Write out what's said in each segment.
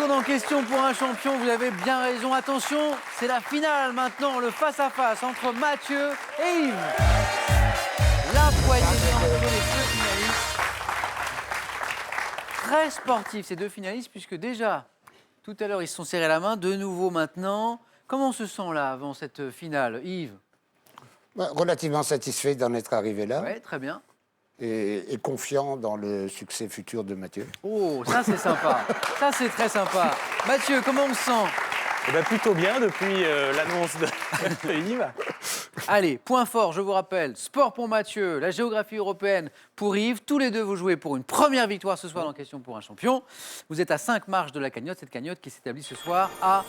retour dans Question pour un champion, vous avez bien raison. Attention, c'est la finale maintenant, le face-à-face entre Mathieu et Yves. La poignée de main entre les deux finalistes. Très sportifs ces deux finalistes, puisque déjà, tout à l'heure, ils se sont serrés la main. De nouveau maintenant. Comment on se sent là, avant cette finale, Yves? Relativement satisfait d'en être arrivé là. Oui, très bien. Et confiant dans le succès futur de Mathieu. Oh, ça c'est sympa. Ça c'est très sympa. Mathieu, comment on se sent? Eh ben, plutôt bien depuis l'annonce de Yves. Allez, point fort, je vous rappelle, sport pour Mathieu, la géographie européenne pour Yves. Tous les deux, vous jouez pour une première victoire ce soir dans Question pour un champion. Vous êtes à 5 marches de la cagnotte, cette cagnotte qui s'établit ce soir à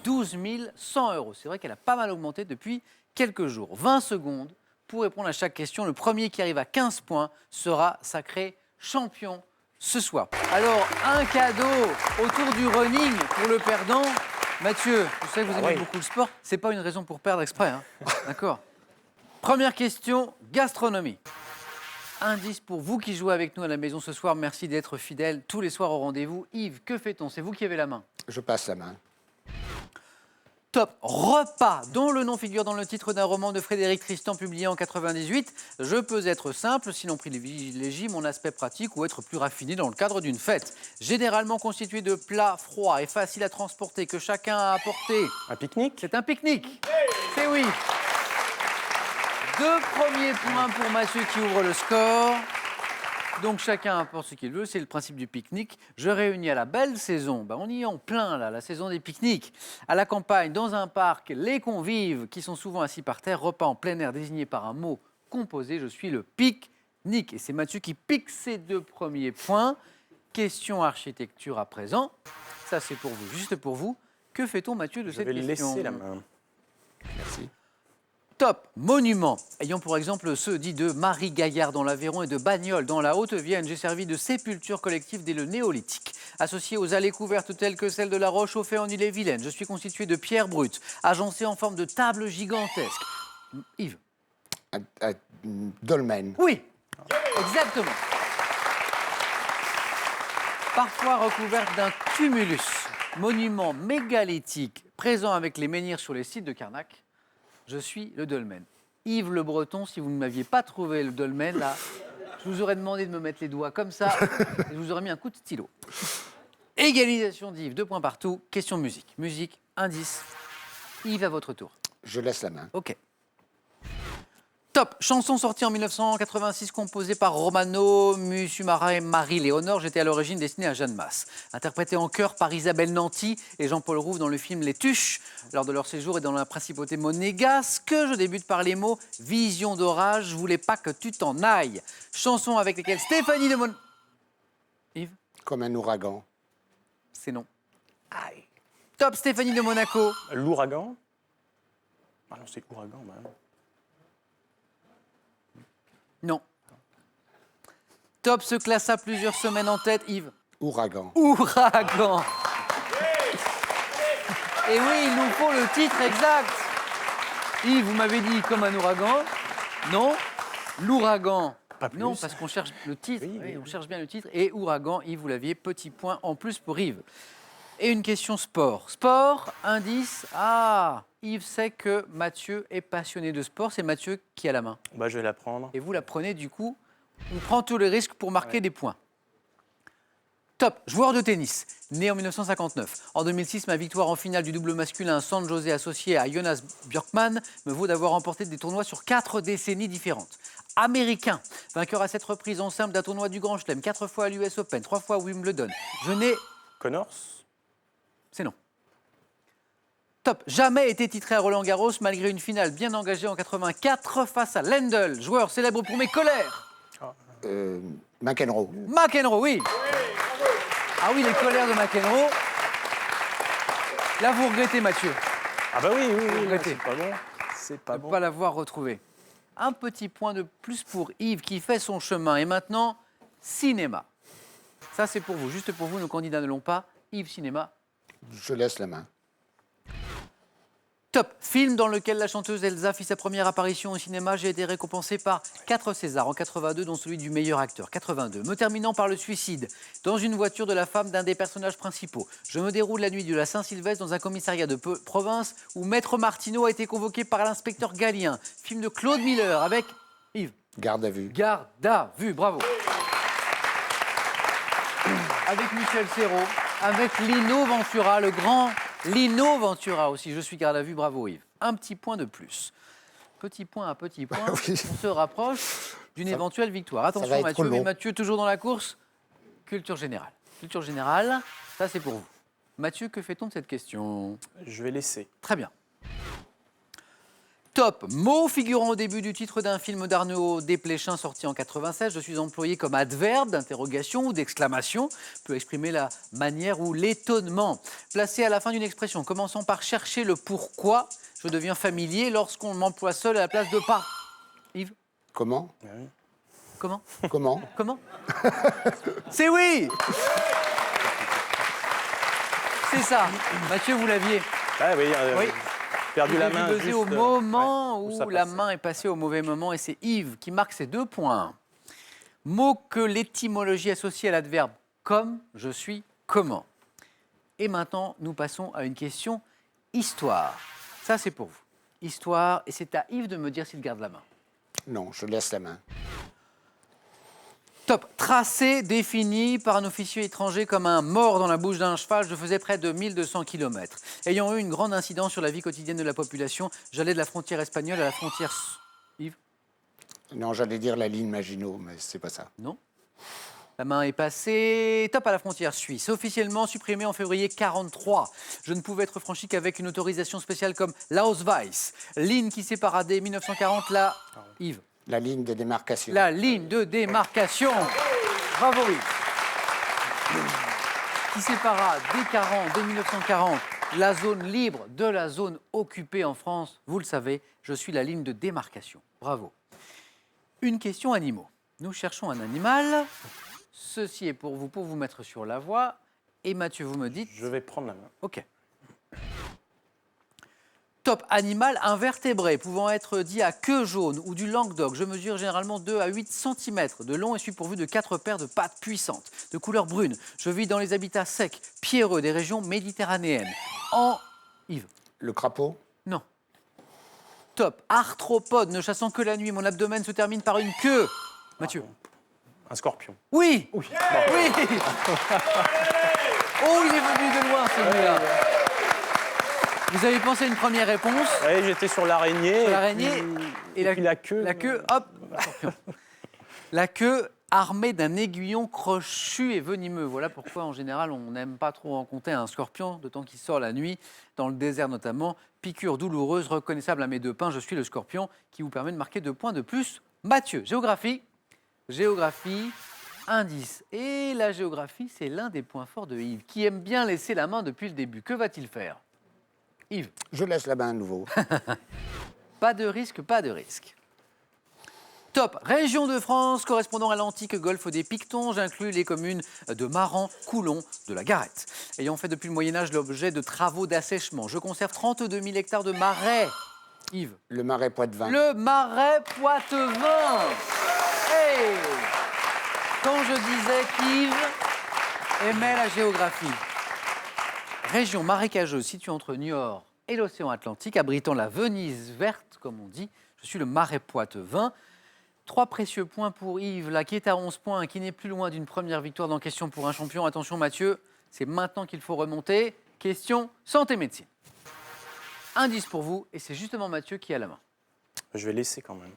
12 100 €. C'est vrai qu'elle a pas mal augmenté depuis quelques jours. 20 secondes pour répondre à chaque question. Le premier qui arrive à 15 points sera sacré champion ce soir. Alors, un cadeau autour du running pour le perdant. Mathieu, je sais que vous aimez beaucoup le sport. C'est pas une raison pour perdre exprès, hein. D'accord. Première question, gastronomie. Indice pour vous qui jouez avec nous à la maison ce soir. Merci d'être fidèle tous les soirs au rendez-vous. Yves, que fait-on? C'est vous qui avez la main. Je passe la main. Top repas, dont le nom figure dans le titre d'un roman de Frédéric Tristan publié en 98. Je peux être simple, sinon privilégie mon aspect pratique ou être plus raffiné dans le cadre d'une fête. Généralement constitué de plats froids et faciles à transporter que chacun a apporté. Un pique-nique? C'est un pique-nique. C'est oui. 2 premiers points pour Mathieu qui ouvre le score. Donc chacun apporte ce qu'il veut, c'est le principe du pique-nique. Je réunis à la belle saison, on y est en plein là, la saison des pique-niques. À la campagne, dans un parc, les convives qui sont souvent assis par terre, repas en plein air désigné par un mot composé, je suis le pique-nique. Et c'est Mathieu qui pique ses 2 premiers points. Question architecture à présent. Ça c'est pour vous, juste pour vous. Que fait-on Mathieu de Je cette vais question? laisser la main. Merci. Top, monument. Ayant pour exemple ceux dits de Marie-Gaillard dans l'Aveyron et de Bagnols dans la Haute-Vienne, j'ai servi de sépulture collective dès le néolithique. Associé aux allées couvertes telles que celle de la Roche-au-Fay en Ille-et-Vilaine, je suis constitué de pierres brutes, agencées en forme de table gigantesque. Yves. Un dolmen. Oui, exactement. Parfois recouverte d'un tumulus, monument mégalithique présent avec les menhirs sur les sites de Carnac. Je suis le dolmen. Yves Le Breton, si vous ne m'aviez pas trouvé le dolmen, là, je vous aurais demandé de me mettre les doigts comme ça et je vous aurais mis un coup de stylo. Égalisation d'Yves, 2 points partout. Question musique. Musique, indice. Yves, à votre tour. Je laisse la main. OK. Top, chanson sortie en 1986, composée par Romano Musumara et Marie-Léonore. J'étais à l'origine destinée à Jeanne Masse. Interprétée en chœur par Isabelle Nanty et Jean-Paul Rouve dans le film Les Tuches, lors de leur séjour et dans la principauté monégasque. Je débute par les mots « Vision d'orage, je voulais pas que tu t'en ailles ». Chanson avec lesquelles Stéphanie de Mon... Yves, Comme un ouragan. c'est non. Aïe. Top, Stéphanie de Monaco. L'ouragan? Ah non, c'est ouragan. Non. Top se classa plusieurs semaines en tête, Yves. Ouragan. Ouragan. Et oui, il nous faut le titre exact. Yves, vous m'avez dit comme un ouragan. Non. L'ouragan. Pas plus. Non, parce qu'on cherche le titre. Oui, Oui, oui, on cherche bien le titre. Et ouragan, Yves, vous l'aviez. Petit point en plus pour Yves. Et une question sport. Sport, indice. Ah, Yves sait que Mathieu est passionné de sport. C'est Mathieu qui a la main. Bah, je vais la prendre. Et vous la prenez, du coup, on prend tous les risques pour marquer des points. Top, joueur de tennis, né en 1959. En 2006, ma victoire en finale du double masculin San José associé à Jonas Björkman me vaut d'avoir remporté des tournois sur 4 décennies différentes. Américain, vainqueur à 7 reprises en simple d'un tournoi du Grand Chelem, 4 fois à l'US Open, 3 fois à Wimbledon. Je n'ai... Connors? C'est non. Top, jamais été titré à Roland-Garros malgré une finale bien engagée en 84 face à Lendl, joueur célèbre pour mes colères. McEnroe. McEnroe, oui. Ah oui, les colères de McEnroe. Là, vous regrettez, Mathieu, Ah bah oui, regrettez. c'est pas bon. C'est de pas ne bon. pas l'avoir retrouvé. Un petit point de plus pour Yves qui fait son chemin. Et maintenant, cinéma. Ça, c'est pour vous, juste pour vous, nos candidats ne l'ont pas. Yves, cinéma. Je laisse la main. Top. Film dans lequel la chanteuse Elsa fit sa première apparition au cinéma. J'ai été récompensé par 4 Césars en 82, dont celui du meilleur acteur. 82. Me terminant par le suicide dans une voiture de la femme d'un des personnages principaux. Je me déroule la nuit de la Saint-Sylvestre dans un commissariat de province où Maître Martineau a été convoqué par l'inspecteur Galien. Film de Claude Miller avec Yves. Garde à vue. Garde à vue. Bravo. Avec Michel Serrault, avec Lino Ventura, le grand Lino Ventura aussi. Je suis garde à vue, bravo Yves. Un petit point de plus. Petit point à petit point, Oui. on se rapproche d'une éventuelle victoire. va Attention être Mathieu, long. mais Mathieu toujours dans la course. Culture générale. Culture générale, ça c'est pour vous. Mathieu, que fait-on de cette question? Je vais laisser. Très bien. Top. Mot figurant au début du titre d'un film d'Arnaud Desplechin sorti en 96. Je suis employé comme adverbe d'interrogation ou d'exclamation. Peut exprimer la manière ou l'étonnement. Placé à la fin d'une expression, commençant par chercher le pourquoi, je deviens familier lorsqu'on m'emploie seul à la place de pas. Yves, Comment? comment? Comment? Comment? C'est oui. C'est ça. Mathieu, vous l'aviez. Ah oui, Oui. perdu la J'ai main. buzzé juste, au moment où ça où la passait. main est passée au mauvais moment et c'est Yves qui marque ses 2 points. Mot que l'étymologie associe à l'adverbe comme, je suis, comment. Et maintenant, nous passons à une question histoire. Ça, c'est pour vous. Histoire, et c'est à Yves de me dire s'il garde la main. Non, je laisse la main. Top. Tracé défini par un officier étranger comme un mort dans la bouche d'un cheval, je faisais près de 1200 km. Ayant eu une grande incidence sur la vie quotidienne de la population, j'allais de la frontière espagnole à la frontière... Yves? Non, j'allais dire la ligne Maginot, mais c'est pas ça. Non. La main est passée. Top à la frontière suisse. Officiellement supprimée en février 43. Je ne pouvais être franchi qu'avec une autorisation spéciale comme l'Ausweis. Ligne qui sépara dès 1940 la... Yves. La ligne de démarcation. La ligne de démarcation. Bravo Yves. Qui sépara dès 1940 la zone libre de la zone occupée en France. Vous le savez, je suis la ligne de démarcation. Bravo. Une question animaux. Nous cherchons un animal. Ceci est pour vous mettre sur la voie. Et Mathieu, vous me dites... Je vais prendre la main. OK. Top. Animal invertébré, pouvant être dit à queue jaune ou du Languedoc. Je mesure généralement 2 à 8 cm de long et suis pourvu de 4 paires de pattes puissantes, de couleur brune. Je vis dans les habitats secs, pierreux des régions méditerranéennes. En... Yves. Le crapaud. Non. Top. Arthropode, ne chassant que la nuit. Mon abdomen se termine par une queue. Mathieu. Un scorpion. Oui. Oui. Oh, il est venu de loin celui-là. Vous avez pensé à une première réponse. Oui, j'étais sur l'araignée. Sur l'araignée. Et puis la queue. La queue, hop. Scorpion. La queue armée d'un aiguillon crochu et venimeux. Voilà pourquoi, en général, on n'aime pas trop rencontrer un scorpion, d'autant qu'il sort la nuit, dans le désert notamment. Piqûre douloureuse, reconnaissable à mes 2 pains. Je suis le scorpion qui vous permet de marquer 2 points de plus. Mathieu, géographie. Géographie, indice. Et la géographie, c'est l'un des points forts de Yves, qui aime bien laisser la main depuis le début. Que va-t-il faire? Yves, Je laisse la main à nouveau. pas de risque, pas de risque. Top. Région de France, correspondant à l'antique golfe des Pictons, j'inclus les communes de Maran, Coulon, de la Garette. Ayant fait depuis le Moyen-Âge l'objet de travaux d'assèchement, je conserve 32 000 hectares de marais. Yves. Le marais Poitevin. Le marais Poitevin. Hey, quand je disais qu'Yves aimait la géographie. Région marécageuse située entre Niort et l'océan Atlantique, abritant la Venise verte, comme on dit. Je suis le marais Poitevin. 3 précieux points pour Yves, là, qui est à 11 points, qui n'est plus loin d'une première victoire dans Question pour un champion. Attention Mathieu, c'est maintenant qu'il faut remonter. Question santé médecine. Indice pour vous, et c'est justement Mathieu qui a la main. Je vais laisser quand même.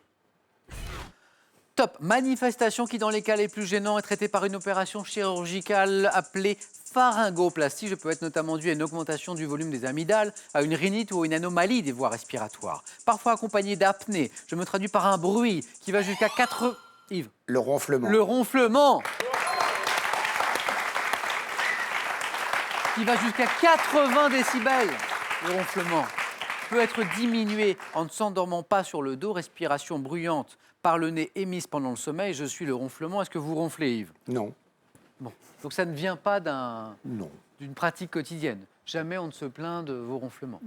Top. Manifestation qui, dans les cas les plus gênants, est traitée par une opération chirurgicale appelée pharyngoplastie. Je peux être notamment dû à une augmentation du volume des amygdales, à une rhinite ou à une anomalie des voies respiratoires. Parfois accompagnée d'apnée. Je me traduis par un bruit qui va jusqu'à 4... Yves. Le ronflement. Le ronflement. Qui va jusqu'à 80 décibels. Le ronflement peut être diminué en ne s'endormant pas sur le dos, respiration bruyante par le nez émise pendant le sommeil. Je suis le ronflement. Est-ce que vous ronflez, Yves? Non. Bon. Donc ça ne vient pas Non. d'une pratique quotidienne. Jamais on ne se plaint de vos ronflements.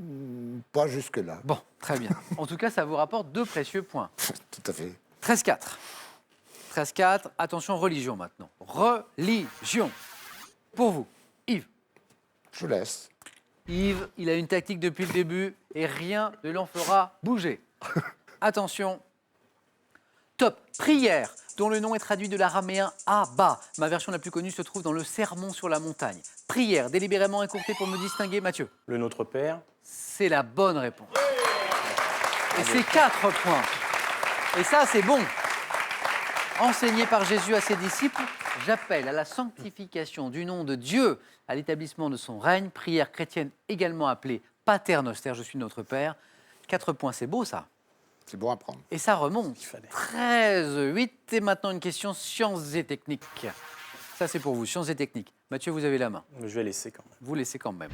Pas jusque-là. Bon, très bien. En tout cas, ça vous rapporte 2 précieux points. Tout à fait. 13-4. 13-4. Attention, religion maintenant. Religion. Pour vous, Yves. Je vous laisse. Yves, il a une tactique depuis le début et rien ne l'en fera bouger. Attention. Top. Prière, dont le nom est traduit de l'araméen Abba. Ma version la plus connue se trouve dans le Sermon sur la montagne. Prière, délibérément écourtée pour me distinguer, Mathieu. Le Notre Père. C'est la bonne réponse. Et c'est 4 points. Et ça, c'est bon. Enseigné par Jésus à ses disciples, j'appelle à la sanctification du nom de Dieu, à l'établissement de son règne, prière chrétienne également appelée Pater Noster, je suis notre Père. 4 points, c'est beau ça. C'est bon à prendre. Et ça remonte. Il fallait. 13-8. Et maintenant une question sciences et techniques. Ça, c'est pour vous, sciences et techniques. Mathieu, vous avez la main. Je vais laisser quand même. Vous laissez quand même.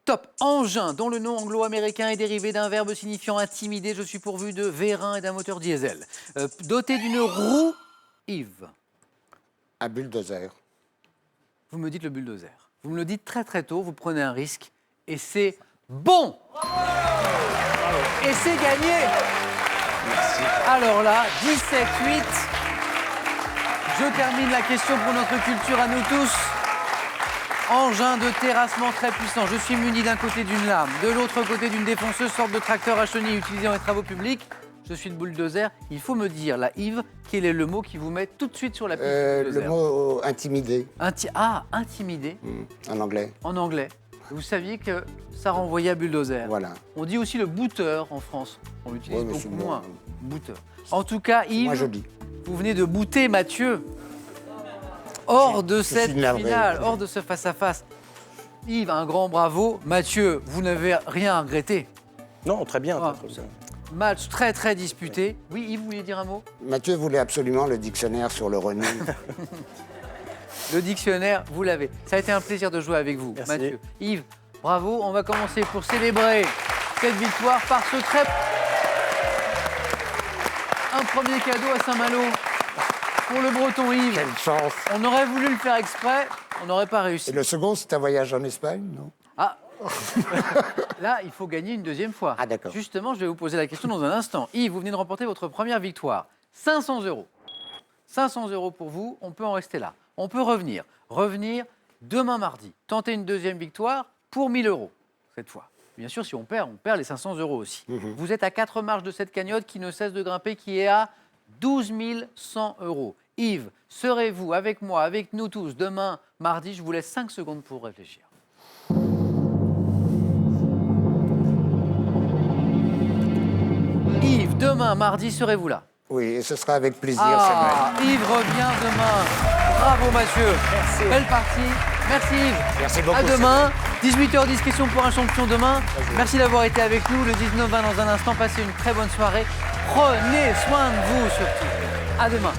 Top. Engin, dont le nom anglo-américain est dérivé d'un verbe signifiant intimider. Je suis pourvu de vérin et d'un moteur diesel. Doté d'une roue, Yves. Un bulldozer. Vous me dites le bulldozer. Vous me le dites très très tôt, vous prenez un risque. Et c'est bon. Et c'est gagné. Merci. Alors là, 17-8. Je termine la question pour notre culture à nous tous. Engin de terrassement très puissant. Je suis muni d'un côté d'une lame, de l'autre côté d'une défonceuse, sorte de tracteur à chenilles utilisé dans les travaux publics. Je suis le bulldozer. Il faut me dire, là, Yves, quel est le mot qui vous met tout de suite sur la piste du bulldozer. Le mot intimider, Intimider, en anglais. en anglais. Vous saviez que ça renvoyait à bulldozer. Voilà. On dit aussi le booter en France. On l'utilise Ouais, mais c'est beaucoup bon. moins. Booter. En tout cas, Moi, Yves, joli. vous venez de booter Mathieu hors de suis cette navré. finale, hors de ce face-à-face. Yves, un grand bravo. Mathieu, vous n'avez rien à regretter. Non, très bien. Ah, très bien. Match très très disputé. Oui, Yves, vous vouliez dire un mot? Mathieu voulait absolument le dictionnaire sur le running. Le dictionnaire, vous l'avez. Ça a été un plaisir de jouer avec vous, Merci. Mathieu. Yves, bravo. On va commencer pour célébrer cette victoire par ce très... Un premier cadeau à Saint-Malo pour le breton Yves. Quelle chance. On aurait voulu le faire exprès, on n'aurait pas réussi. Et le second, c'est un voyage en Espagne, non? Ah Là, il faut gagner une deuxième fois. Ah, d'accord. Justement, je vais vous poser la question dans un instant. Yves, vous venez de remporter votre première victoire. 500 €. 500 € pour vous, on peut en rester là. On peut revenir. Revenir demain mardi. Tenter une deuxième victoire pour 1000 € cette fois. Bien sûr, si on perd les 500 € aussi. Vous êtes à 4 marches de cette cagnotte qui ne cesse de grimper, qui est à 12 100 €. Yves, serez-vous avec moi, avec nous tous, demain mardi? Je vous laisse 5 secondes pour réfléchir. Yves, demain, mardi, serez-vous là? Oui, et ce sera avec plaisir, Samuel. Yves revient demain. Bravo Mathieu. Merci. Belle partie. Merci Yves. Merci beaucoup. À demain. 18h10, question pour un champion demain. Merci d'avoir été avec nous. Le 19-20 dans un instant. Passez une très bonne soirée. Prenez soin de vous surtout. À demain.